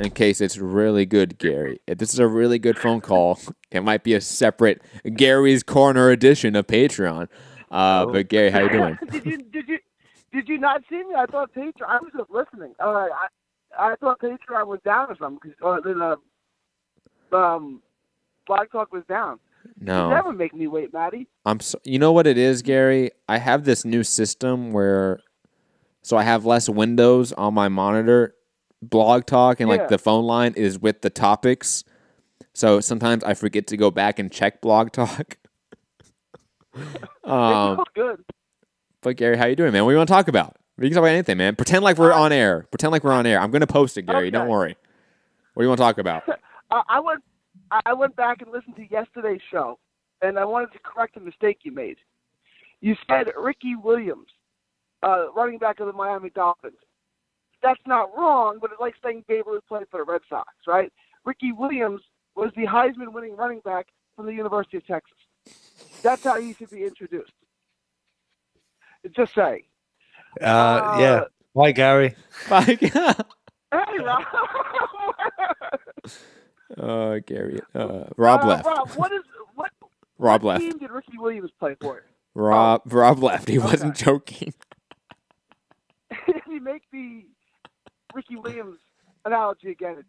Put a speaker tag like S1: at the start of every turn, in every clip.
S1: in case it's really good, Gary. If this is a really good phone call, it might be a separate Gary's Corner edition of Patreon. But Gary, how you doing?
S2: did you not see me? I thought Patreon. I was just listening. I thought Patreon was down or something because Blog Talk was down.
S1: No.
S2: You never make me wait, Maddie.
S1: You know what it is, Gary? I have this new system where, so I have less windows on my monitor. Blog Talk and like the phone line is with the topics. So sometimes I forget to go back and check Blog Talk.
S2: Good.
S1: But Gary, how you doing, man? What do you want to talk about? We can talk about anything, man. Pretend like we're on air. Pretend like we're on air. I'm going to post it, Gary. Okay. Don't worry. What do you want to talk about?
S2: I went back and listened to yesterday's show, and I wanted to correct a mistake you made. You said Ricky Williams, running back of the Miami Dolphins. That's not wrong, but it's like saying Babe Ruth played for the Red Sox, right? Ricky Williams was the Heisman-winning running back from the University of Texas. That's how he should be introduced. Just say.
S3: Yeah. Bye, Gary.
S1: Bye.
S2: Hey, Rob.
S1: Gary. Rob left.
S2: Rob,
S1: Rob
S2: what
S1: left.
S2: team did Ricky Williams play for?
S1: Rob left. He wasn't joking.
S2: If you make the Ricky Williams analogy again, it's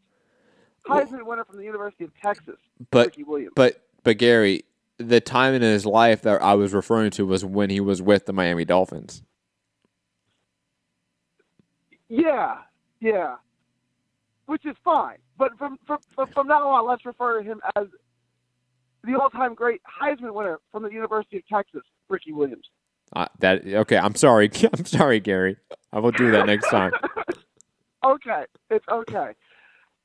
S2: Heisman winner from the University of Texas, Ricky Williams.
S1: But Gary, the time in his life that I was referring to was when he was with the Miami Dolphins.
S2: Yeah, which is fine. But from now on, let's refer to him as the all-time great Heisman winner from the University of Texas, Ricky Williams.
S1: Okay. I'm sorry. I'm sorry, Gary. I will do that next time.
S2: Okay, it's okay.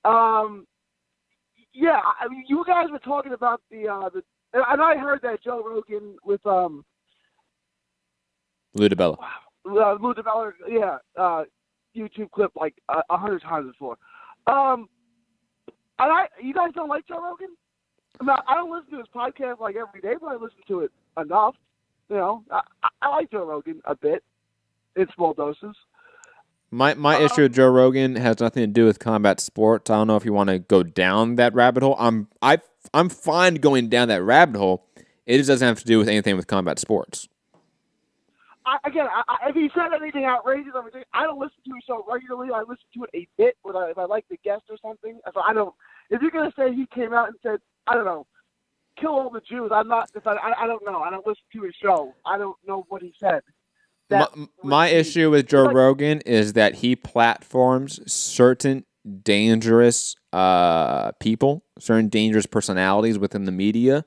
S2: Yeah, I mean, you guys were talking about the and I heard that Joe Rogan with
S1: Lou DiBella.
S2: Lou DiBella, YouTube clip like 100 times before. And you guys don't like Joe Rogan? I mean, I don't listen to his podcast like every day, but I listen to it enough. You know, I like Joe Rogan a bit in small doses.
S1: My issue with Joe Rogan has nothing to do with combat sports. I don't know if you want to go down that rabbit hole. I'm fine going down that rabbit hole. It just doesn't have to do with anything with combat sports.
S2: If he said anything outrageous, I don't listen to his show regularly. I listen to it a bit if I like the guest or something. So I don't. If you're gonna say he came out and said, I don't know, kill all the Jews, I'm not. I don't know. I don't listen to his show. I don't know what he said.
S1: My issue with Joe Rogan is that he platforms certain dangerous people, certain dangerous personalities within the media,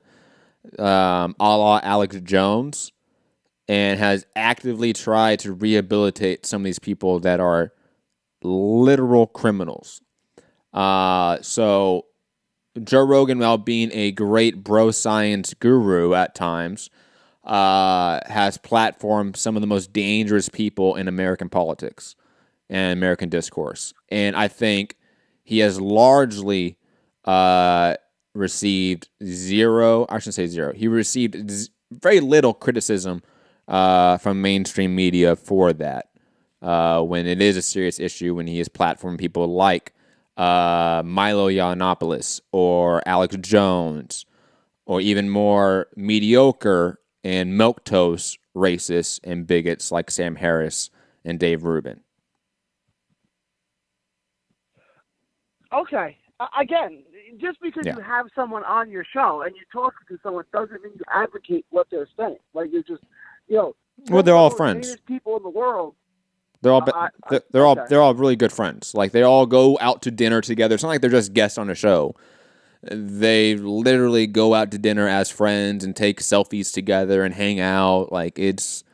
S1: a la Alex Jones, and has actively tried to rehabilitate some of these people that are literal criminals. So Joe Rogan, while being a great bro science guru at times, has platformed some of the most dangerous people in American politics and American discourse. And I think he has largely received zero, I shouldn't say zero, he received very little criticism from mainstream media for that. When it is a serious issue, when he is platforming people like Milo Yiannopoulos or Alex Jones, or even more mediocre and milquetoast racists and bigots like Sam Harris and Dave Rubin.
S2: Okay. Again, just because you have someone on your show and you talk to someone doesn't mean you advocate what they're saying. Like, you're just, well,
S1: they're all friends.
S2: People in the world.
S1: They're all really good friends. Like, they all go out to dinner together. It's not like they're just guests on a show. They literally go out to dinner as friends and take selfies together and hang out. Like, it's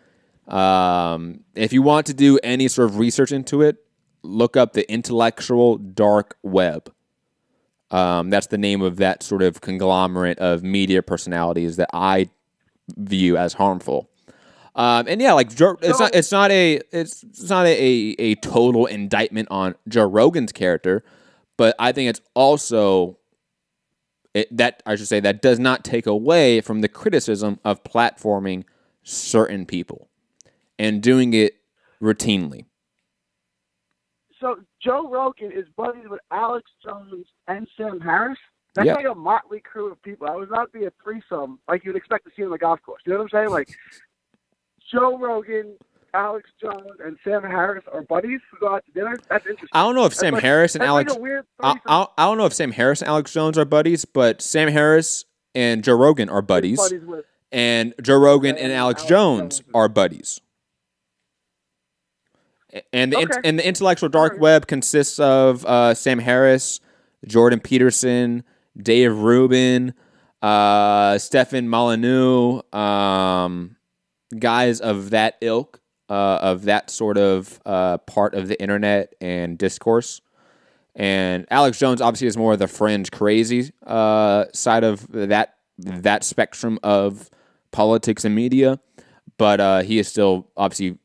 S1: if you want to do any sort of research into it, look up the intellectual dark web. That's the name of that sort of conglomerate of media personalities that I view as harmful. And yeah, like it's not a total indictment on Joe Rogan's character, but I think it's also that does not take away from the criticism of platforming certain people and doing it routinely.
S2: So Joe Rogan is buddies with Alex Jones and Sam Harris. That's
S1: Yeah.
S2: like a motley crew of people. I would not be a threesome like you'd expect to see on the golf course. You know what I'm saying? Like Joe Rogan, Alex Jones, and Sam Harris are buddies who go out to dinner. That's interesting.
S1: I don't know if Sam Harris and Alex.
S2: Like a weird
S1: I don't know if Sam Harris and Alex Jones are buddies, but Sam Harris and Joe Rogan are buddies,
S2: with.
S1: and Joe Rogan and Alex Jones are buddies. And the intellectual dark web consists of Sam Harris, Jordan Peterson, Dave Rubin, Stefan Molyneux, guys of that ilk, of that sort of part of the internet and discourse. And Alex Jones obviously is more of the fringe crazy side of that spectrum of politics and media, but he is still obviously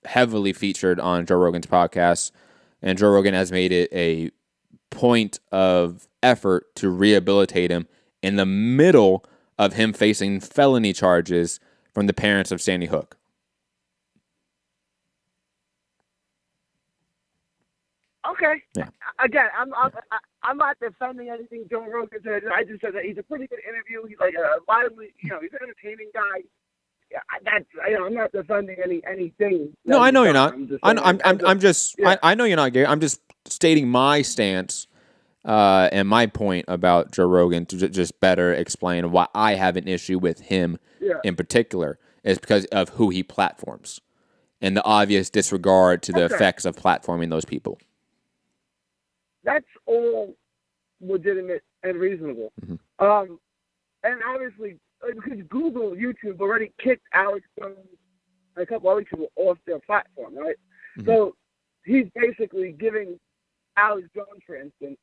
S1: heavily featured on Joe Rogan's podcast, and Joe Rogan has made it a point of effort to rehabilitate him in the middle of him facing felony charges from the parents of Sandy Hook.
S2: Okay.
S1: Yeah.
S2: Again, I'm not defending anything Joe Rogan said. I just said that he's a pretty good interview. He's like a lively, he's an entertaining guy. Yeah, I'm not defending anything.
S1: No, I know you're not. I
S2: I
S1: know you're not, Gary. I'm just stating my stance and my point about Joe Rogan to just better explain why I have an issue with him in particular is because of who he platforms and the obvious disregard to the effects of platforming those people.
S2: That's all legitimate and reasonable.
S1: Mm-hmm.
S2: And obviously, because Google, YouTube already kicked Alex Jones and a couple other people off their platform, right?
S1: Mm-hmm.
S2: So he's basically giving Alex Jones, for instance,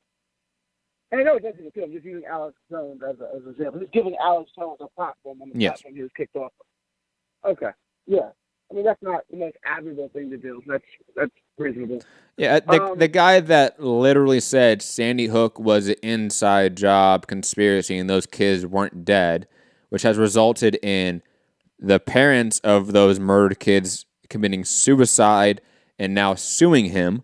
S2: and I know it doesn't appeal, I'm just using Alex Jones as an example. He's giving Alex Jones a platform on the platform he was kicked off of. Okay, yeah. I mean, that's not the most admirable thing to do. That's reasonable.
S1: Yeah, the guy that literally said Sandy Hook was an inside job conspiracy and those kids weren't dead, which has resulted in the parents of those murdered kids committing suicide and now suing him.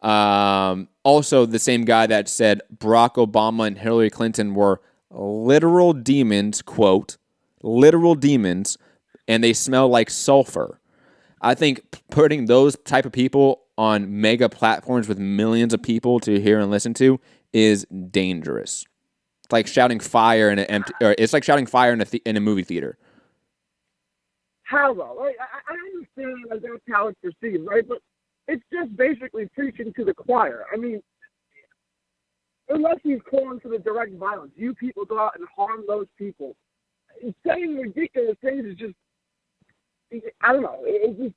S1: Also, the same guy that said Barack Obama and Hillary Clinton were literal demons, quote, literal demons, and they smell like sulfur. I think putting those type of people on mega platforms with millions of people to hear and listen to is dangerous. It's like shouting fire in it's like shouting fire in a movie theater.
S2: How though? Like, I understand that that's how it's perceived, right? But it's just basically preaching to the choir. I mean, unless he's calling for the direct violence, you people go out and harm those people. Saying ridiculous things is just, I don't know. It's just,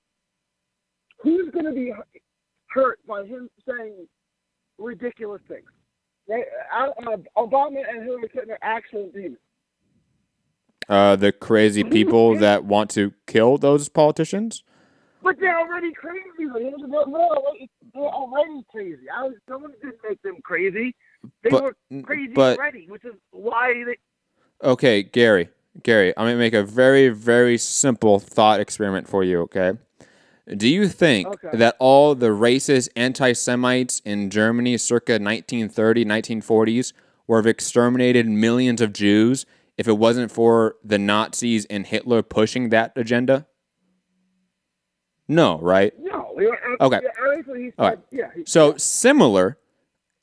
S2: who's going to be hurt by him saying ridiculous things? Right? Obama and Hillary Clinton are actual demons.
S1: The crazy people that want to kill those politicians?
S2: But they're already crazy. They're already crazy. Someone didn't make them crazy. They were crazy already, which is why they...
S1: Okay, Gary, I'm going to make a very, very simple thought experiment for you, okay? Do you think that all the racist anti-Semites in Germany circa 1930, 1940s would have exterminated millions of Jews if it wasn't for the Nazis and Hitler pushing that agenda? No, right?
S2: No.
S1: Okay. All right. So similar,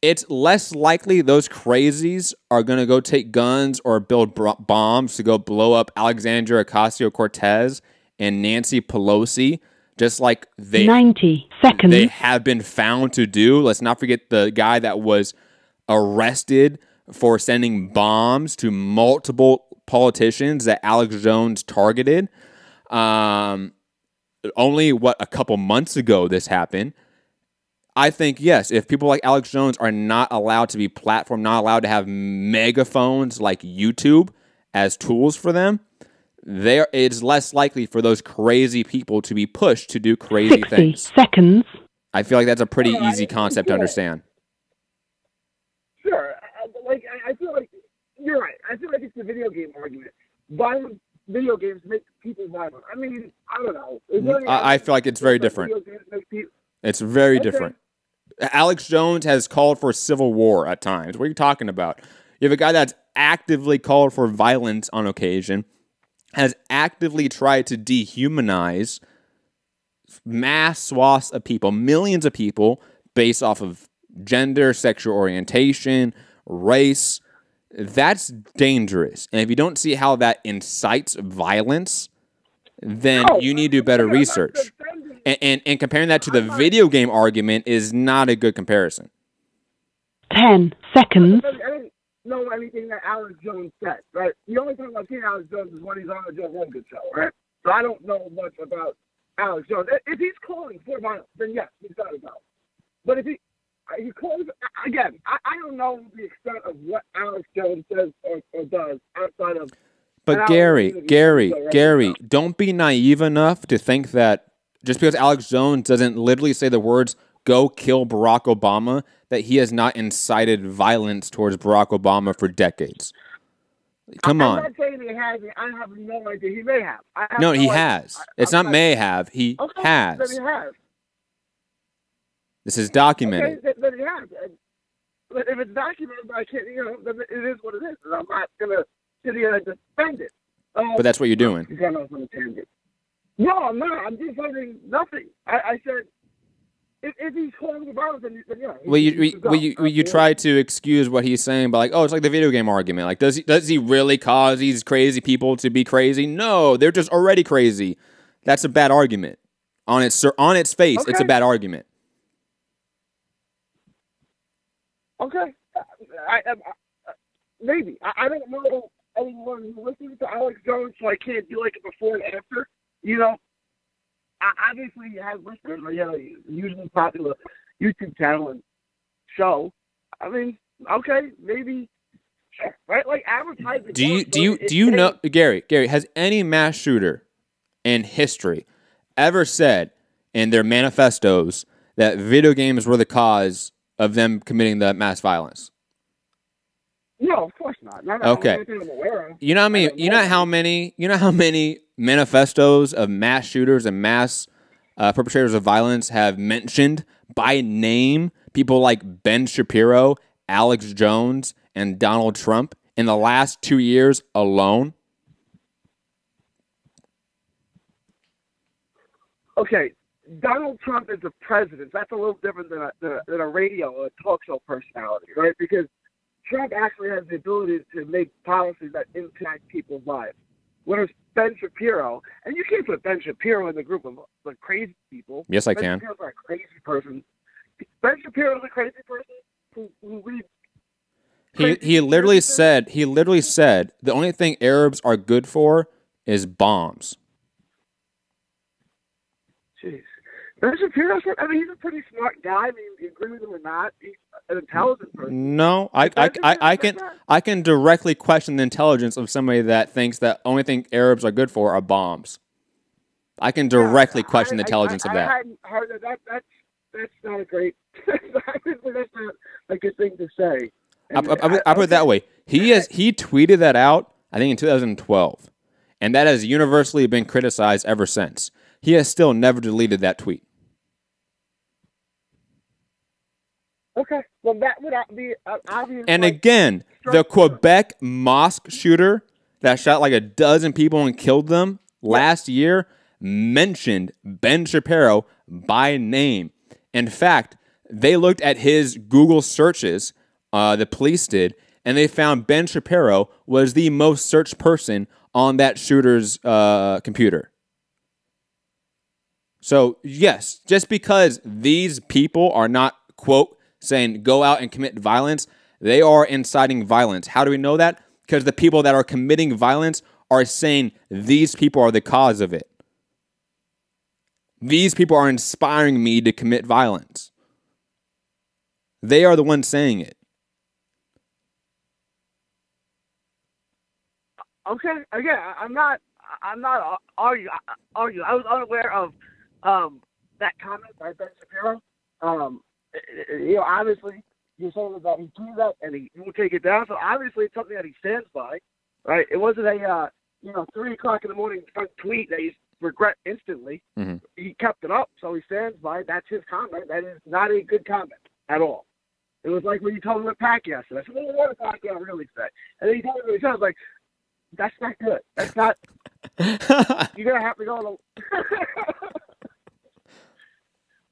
S1: it's less likely those crazies are going to go take guns or build bombs to go blow up Alexandria Ocasio-Cortez and Nancy Pelosi, just like
S4: 90 seconds.
S1: They have been found to do. Let's not forget the guy that was arrested for sending bombs to multiple politicians that Alex Jones targeted. Only, a couple months ago this happened. I think, yes, if people like Alex Jones are not allowed to be platformed, not allowed to have megaphones like YouTube as tools for them, it's less likely for those crazy people to be pushed to do crazy
S4: 60
S1: things.
S4: seconds.
S1: I feel like that's a pretty easy concept to understand.
S2: Sure. I feel like you're right. I feel like it's the video game argument. Violent video games make people violent. I mean, I don't know.
S1: I feel like it's very different. It's very different. Alex Jones has called for civil war at times. What are you talking about? You have a guy that's actively called for violence on occasion, has actively tried to dehumanize mass swaths of people, millions of people, based off of gender, sexual orientation, race. That's dangerous. And if you don't see how that incites violence, then you need to do better research. And comparing that to the video game argument is not a good comparison.
S4: 10 seconds.
S2: I don't know anything that Alex Jones said, right? The only time I've seen Alex Jones is when he's on the Joe Rogan show, right? So I don't know much about Alex Jones. If he's calling for violence, then yes, he's got to go. But if he calls, again, I don't know the extent of what Alex Jones says or does outside of.
S1: But Gary, don't be naive enough to think that just because Alex Jones doesn't literally say the words, go kill Barack Obama, that he has not incited violence towards Barack Obama for decades. Come on.
S2: I'm not saying he hasn't. I have no idea. He may have.
S1: No, he has. It's not may have. He has.
S2: Then he has.
S1: This is documented.
S2: Okay, then he has. But if it's documented, I can't, then it is what it is. And I'm not going to sit here and defend it.
S1: But that's what you're doing.
S2: No, I'm not. I'm defending nothing. I said, if he's calling the violence, then yeah.
S1: You try to excuse what he's saying by like, oh, it's like the video game argument. Like, does he really cause these crazy people to be crazy? No, they're just already crazy. That's a bad argument. On its face, okay. It's a bad argument.
S2: Okay, maybe. I don't know anyone who listens to Alex Jones, so I can't do like a before and after. Obviously he has listeners. He has a hugely popular YouTube channel and show. I mean, okay, maybe. Sure, right? Like advertising.
S1: Do you know, Gary? Has any mass shooter in history ever said in their manifestos that video games were the cause of them committing the mass violence?
S2: No, of course not.
S1: Okay. You know how many manifestos of mass shooters and mass perpetrators of violence have mentioned by name people like Ben Shapiro, Alex Jones, and Donald Trump in the last 2 years alone?
S2: Okay. Donald Trump is the president. That's a little different than a radio or a talk show personality, right? Because Trump actually has the ability to make policies that impact people's lives. Whereas Ben Shapiro, and you can't put Ben Shapiro in the group of the crazy people.
S1: Yes, I can.
S2: Ben Shapiro's not a crazy person. Ben Shapiro is a crazy person who reads.
S1: He literally said the only thing Arabs are good for is bombs.
S2: Jeez. Ben Shapiro, I mean, he's a pretty smart guy. I mean, you agree with him or not, he's an intelligent person.
S1: No, I can directly question the intelligence of somebody that thinks that only thing Arabs are good for are bombs. I can directly question the intelligence of that.
S2: I hadn't heard of that. That's not a great. That's not a good thing to say.
S1: I put it that way. He tweeted that out, I think, in 2012, and that has universally been criticized ever since. He has still never deleted that tweet.
S2: Okay, well, that would be obvious.
S1: And again, the Quebec mosque shooter that shot like a dozen people and killed them last year mentioned Ben Shapiro by name. In fact, they looked at his Google searches, the police did, and they found Ben Shapiro was the most searched person on that shooter's computer. So, yes, just because these people are not, quote, saying go out and commit violence, they are inciting violence. How do we know that? Because the people that are committing violence are saying these people are the cause of it. These people are inspiring me to commit violence. They are the ones saying it.
S2: Okay, again, I'm not arguing. I was unaware of that comment by Ben Shapiro. Obviously, you're saying that he tweeted that and he won't take it down. So obviously, it's something that he stands by, right? It wasn't a 3 o'clock in the morning tweet that he's regret instantly. Mm-hmm. He kept it up, so he stands by it. That's his comment. That is not a good comment. at all. It was like when you told me what Pacquiao said. I said, well, what did Pacquiao really say? And then he told me what he said. I was like, that's not good. That's not. You're gonna have to go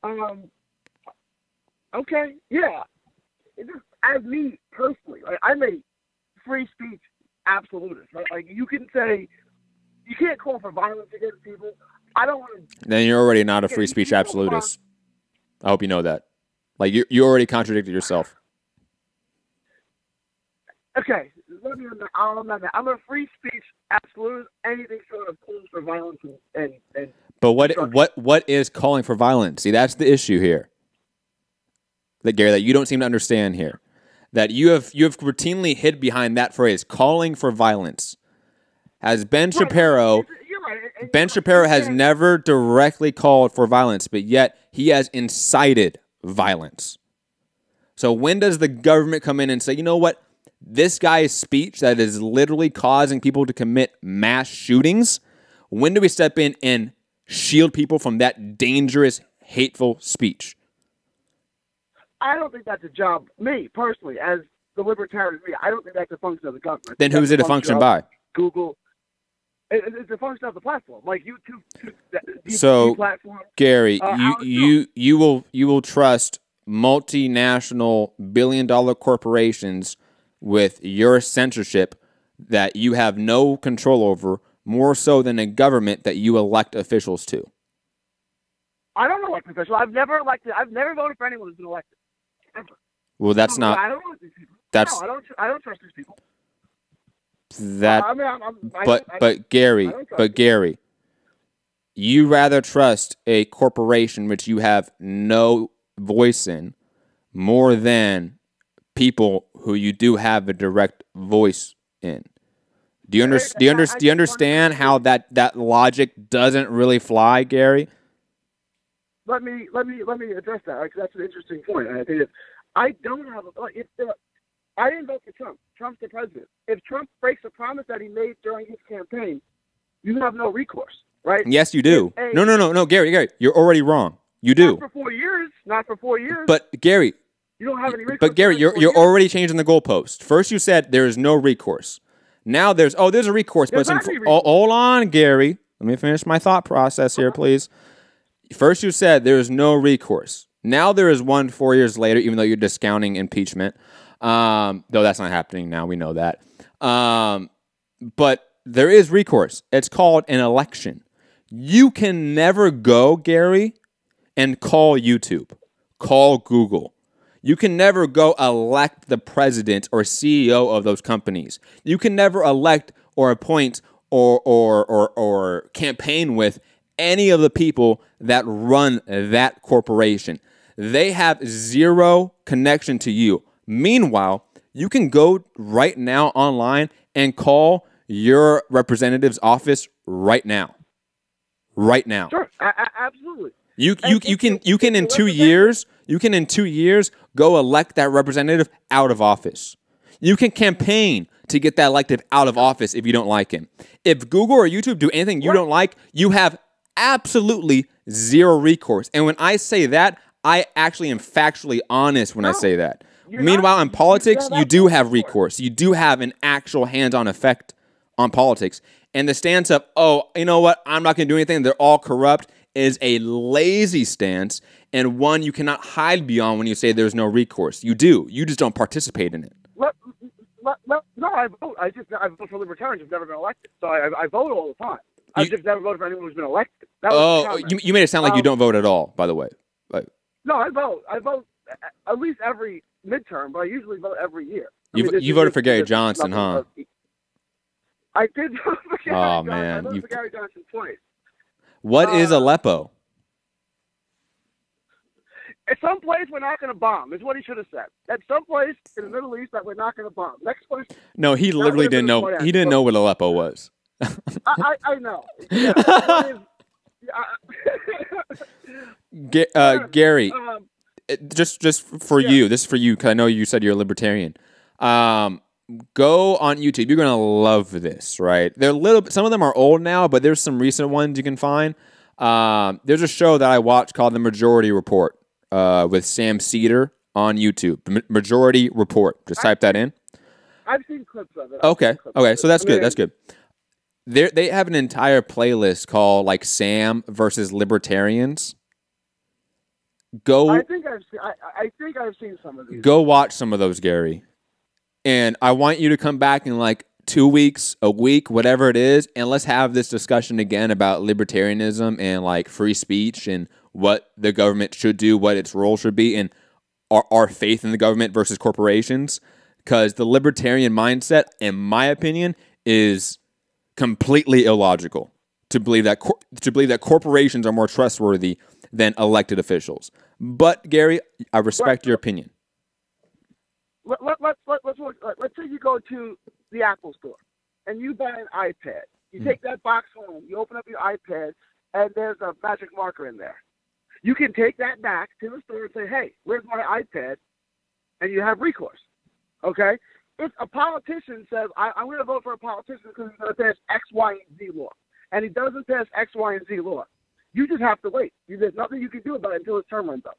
S2: to. Okay, yeah. It just, as me personally, like, I'm a free speech absolutist. Right? Like you can say, you can't call for violence against people. I don't want to.
S1: Then you're already not a free speech absolutist. I hope you know that. Like you already contradicted yourself.
S2: Okay, I'll amend that. I'm a free speech absolutist. Anything short of calls for violence and.
S1: But what is calling for violence? See, that's the issue here. That Gary, that you don't seem to understand here. That you have routinely hid behind that phrase, calling for violence. As Ben Shapiro. Ben Shapiro has never directly called for violence, but yet he has incited violence. So when does the government come in and say, you know what? This guy's speech that is literally causing people to commit mass shootings, when do we step in and shield people from that dangerous, hateful speech?
S2: I don't think that's a job, me, personally, as the libertarian, I don't think that's a function of the government.
S1: Then who's it a function by?
S2: Google. It's a function of the platform, like YouTube.
S1: So,
S2: platform.
S1: Gary, you will trust multinational billion-dollar corporations with your censorship that you have no control over, more so than a government that you elect officials to.
S2: I don't elect officials. I've never voted for anyone who's been elected. Ever.
S1: Well, that's not.
S2: I don't know these people.
S1: That's.
S2: No, I don't trust these people.
S1: That. But Gary, you rather trust a corporation which you have no voice in, more than people who you do have a direct voice in. Do you understand how that logic doesn't really fly, Gary?
S2: Let me address that, because that's an interesting point. And I think I don't have I didn't vote for Trump. Trump's the president. If Trump breaks a promise that he made during his campaign, you have no recourse, right?
S1: Yes, you do. No, Gary, you're already wrong. You do.
S2: Not for 4 years.
S1: But Gary,
S2: you don't have any recourse.
S1: But Gary, you're already changing the goalpost. First, you said there is no recourse. Now there's a recourse, but hold on, Gary. Let me finish my thought process here, please. First, you said there is no recourse. Now there is one 4 years later, even though you're discounting impeachment. Though that's not happening now, we know that. But there is recourse. It's called an election. You can never go, Gary, and call YouTube, call Google. You can never go elect the president or CEO of those companies. You can never elect or appoint or campaign with any of the people that run that corporation. They have zero connection to you. Meanwhile, you can go right now online and call your representative's office right now. Right now.
S2: Sure, absolutely.
S1: You can in 2 years go elect that representative out of office. You can campaign to get that elective out of office if you don't like him. If Google or YouTube do anything you don't like, you have absolutely zero recourse. And when I say that, I actually am factually honest when I say that. Meanwhile, in politics, you do have recourse. You do have an actual hands-on effect on politics. And the stance of, oh, you know what, I'm not going to do anything, they're all corrupt, is a lazy stance and one you cannot hide beyond when you say there's no recourse. You do. You just don't participate in it.
S2: No, I vote. I vote for libertarians who've never been elected. So I vote all the time. I've just never voted for anyone who's been elected.
S1: You made it sound like you don't vote at all, by the way.
S2: No, I vote. I vote at least every midterm, but I usually vote every year.
S1: You voted for Gary Johnson, huh?
S2: I did vote for Gary Johnson.
S1: Man.
S2: I voted for Gary Johnson twice.
S1: What is Aleppo?
S2: At some place we're not going to bomb, is what he should have said. At some place in the Middle East that we're not going to bomb. Next question.
S1: No, he literally didn't know. He didn't know what Aleppo was.
S2: I know. Yeah,
S1: Gary, just for you, this is for you, because I know you said you're a libertarian. Go on YouTube. You're gonna love this, right? They're some of them are old now, but there's some recent ones you can find. There's a show that I watched called The Majority Report with Sam Cedar on YouTube. Majority Report. Just type that in.
S2: I've seen clips of it.
S1: Okay. So that's good. That's good. They have an entire playlist called like Sam versus Libertarians.
S2: I think I've seen some of these.
S1: Go watch some of those, Gary. And I want you to come back in like 2 weeks, a week, whatever it is, and let's have this discussion again about libertarianism and like free speech and what the government should do, what its role should be, and our faith in the government versus corporations. Because the libertarian mindset, in my opinion, is completely illogical to believe that corporations are more trustworthy than elected officials. But Gary, I respect your opinion.
S2: Let's say you go to the Apple store and you buy an iPad. You take that box home, you open up your iPad, and there's a magic marker in there. You can take that back to the store and say, hey, where's my iPad? And you have recourse. Okay? If a politician says, I'm going to vote for a politician because he's going to pass X, Y, and Z law, and he doesn't pass X, Y, and Z law, you just have to wait. There's nothing you can do about it until his term runs up.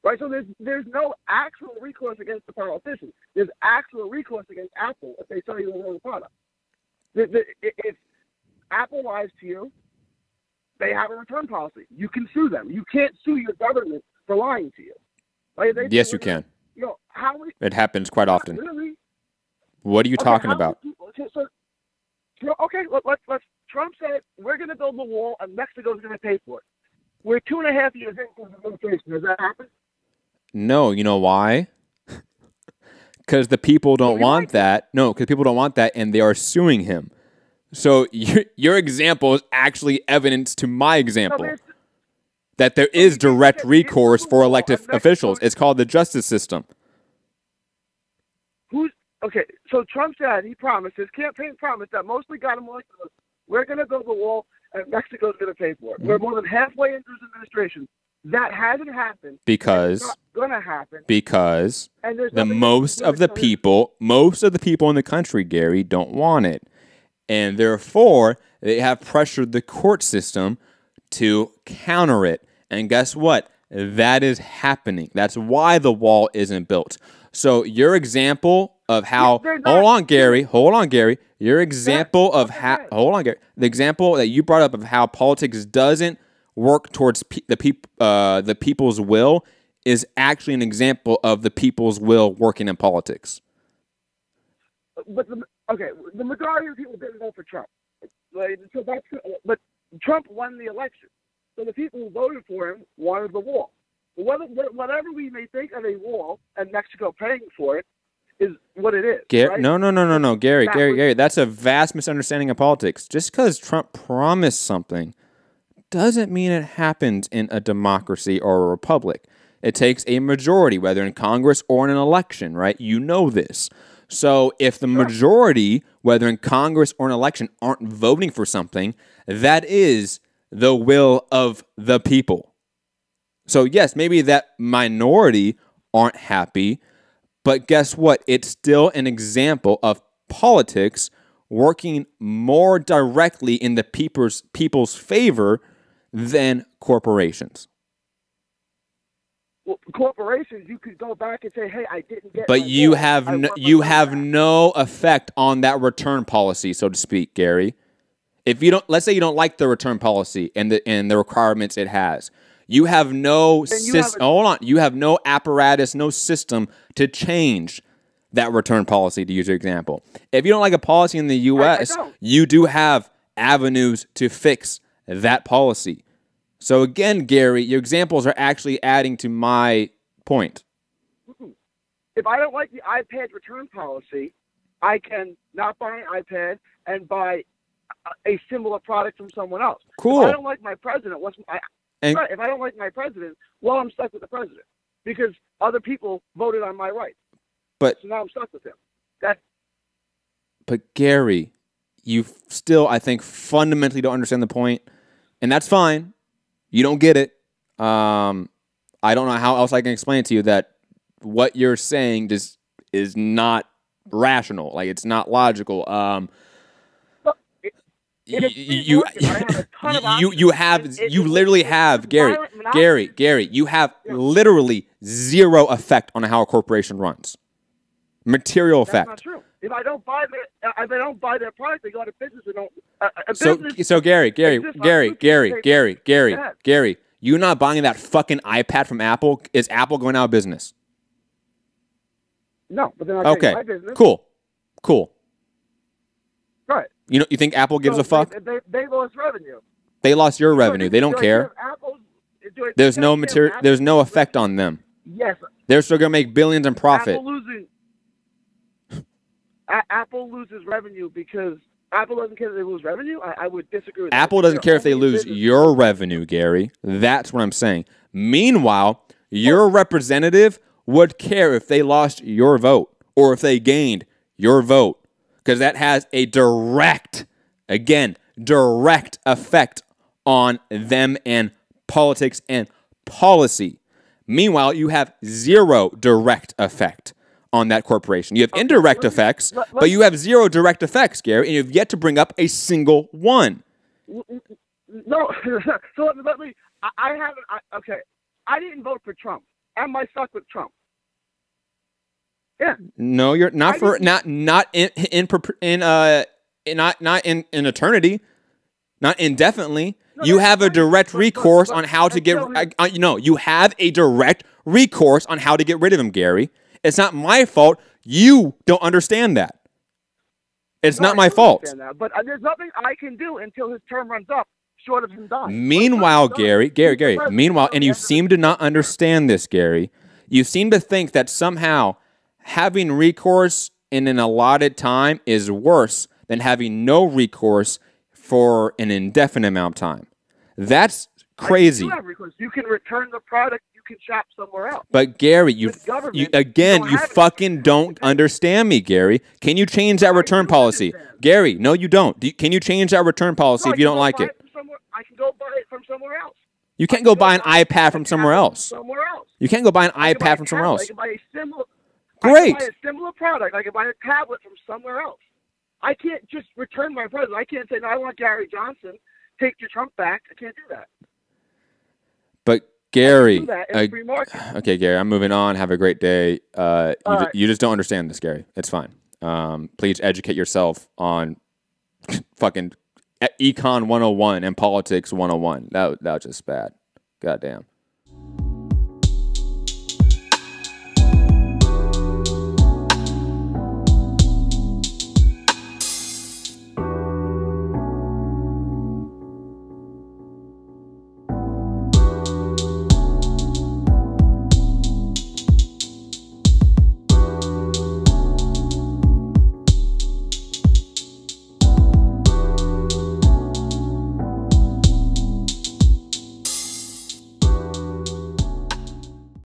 S2: Right? So there's no actual recourse against the politician. There's actual recourse against Apple if they sell you the wrong product. If Apple lies to you, they have a return policy. You can sue them. You can't sue your government for lying to you. Right?
S1: Yes, you can.
S2: You know,
S1: it happens quite often.
S2: Really?
S1: What are you talking about?
S2: Let's. Trump said we're going to build the wall and Mexico's going to pay for it. We're 2.5 years into the administration. Has that happened?
S1: No, you know why? Because the people don't want that. No, because people don't want that, and they are suing him. So your example is actually evidence to my example that there is direct recourse for elected officials. It's called the justice system.
S2: Okay, so Trump said he promised, his campaign promised that mostly got him elected. We're going to build the wall, and Mexico's going to pay for it. We're more than halfway into his administration. That hasn't happened.
S1: Because
S2: it's not going to happen.
S1: Because most of the people in the country, Gary, don't want it. And therefore, they have pressured the court system to counter it. And guess what? That is happening. That's why the wall isn't built. So your example of how hold on, Gary. Your example of how the example that you brought up of how politics doesn't work towards the people's will is actually an example of the people's will working in politics.
S2: But the majority of people didn't vote for Trump. But Trump won the election. So the people who voted for him wanted the wall. Whatever we may think of a wall and Mexico paying for it is what it is. Right?
S1: No. Gary, that's a vast misunderstanding of politics. Just because Trump promised something doesn't mean it happens in a democracy or a republic. It takes a majority, whether in Congress or in an election, right? You know this. So if the majority, whether in Congress or an election, aren't voting for something, that is the will of the people. So yes, maybe that minority aren't happy, but guess what? It's still an example of politics working more directly in the people's favor than corporations.
S2: Well, corporations, you could go back and say, "Hey, I didn't get."
S1: But you have no effect on that return policy, so to speak, Gary. If you don't, let's say you don't like the return policy and the requirements it has, you have no you have no apparatus, no system to change that return policy. To use your example, if you don't like a policy in the U.S., you do have avenues to fix that policy. So again, Gary, your examples are actually adding to my point.
S2: If I don't like the iPad return policy, I can not buy an iPad and buy a similar product from someone else.
S1: Cool.
S2: If I don't like my president, if I don't like my president, well, I'm stuck with the president because other people voted on my rights. So now I'm stuck with him.
S1: But Gary, you still, I think, fundamentally don't understand the point, and that's fine. You don't get it. I don't know how else I can explain to you that what you're saying just is not rational. Like, it's not logical. You literally have, Gary. Gary, you have literally zero effect on how a corporation runs. Material effect.
S2: That's not true. If I don't buy their product, they go out of business and don't.
S1: So Gary, you not buying that fucking iPad from Apple? Is Apple going out of business?
S2: No, but they're not taking my business.
S1: Cool.
S2: Right.
S1: You think Apple gives a fuck?
S2: They lost revenue.
S1: They lost your revenue. They don't care. There's no material. There's no effect on them.
S2: Yes.
S1: They're still gonna make billions in profit.
S2: Apple loses revenue because Apple doesn't care if they lose revenue. I would disagree with that.
S1: Apple doesn't care if they lose your revenue, Gary. That's what I'm saying. Meanwhile, your representative would care if they lost your vote or if they gained your vote, because that has a direct effect on them and politics and policy. Meanwhile, you have zero direct effect on that corporation. You have indirect effects, but you have zero direct effects, Gary, and you've yet to bring up a single one.
S2: No, so let me. I haven't. Okay, I didn't vote for Trump. Am I stuck with Trump? Yeah.
S1: No, you're not for not in eternity, not indefinitely. No, you have a direct recourse on how to get. You have a direct recourse on how to get rid of him, Gary. It's not my fault. You don't understand that. It's not my fault.
S2: But there's nothing I can do until his term runs up, short of him dying.
S1: Meanwhile, Gary. Meanwhile, and you seem to not understand this, Gary. You seem to think that somehow having recourse in an allotted time is worse than having no recourse for an indefinite amount of time. That's crazy.
S2: You can return the product. You can shop somewhere else.
S1: But Gary, you fucking don't understand me, Gary. Can you change that return policy? Gary, no, you don't. Can you change that return policy if you don't like it?
S2: I can go buy it from somewhere else.
S1: You can't go buy an iPad from somewhere else. You can't go buy an iPad from somewhere else.
S2: I can buy a similar.
S1: Great.
S2: I can buy a similar product. I can buy a tablet from somewhere else. I can't just return my product. I can't say, no, I want Gary Johnson. Take your Trump back. I can't do that.
S1: But Gary,
S2: okay,
S1: Gary, I'm moving on. Have a great day. You just don't understand this, Gary. It's fine. Please educate yourself on fucking Econ 101 and Politics 101. That was just bad. Goddamn.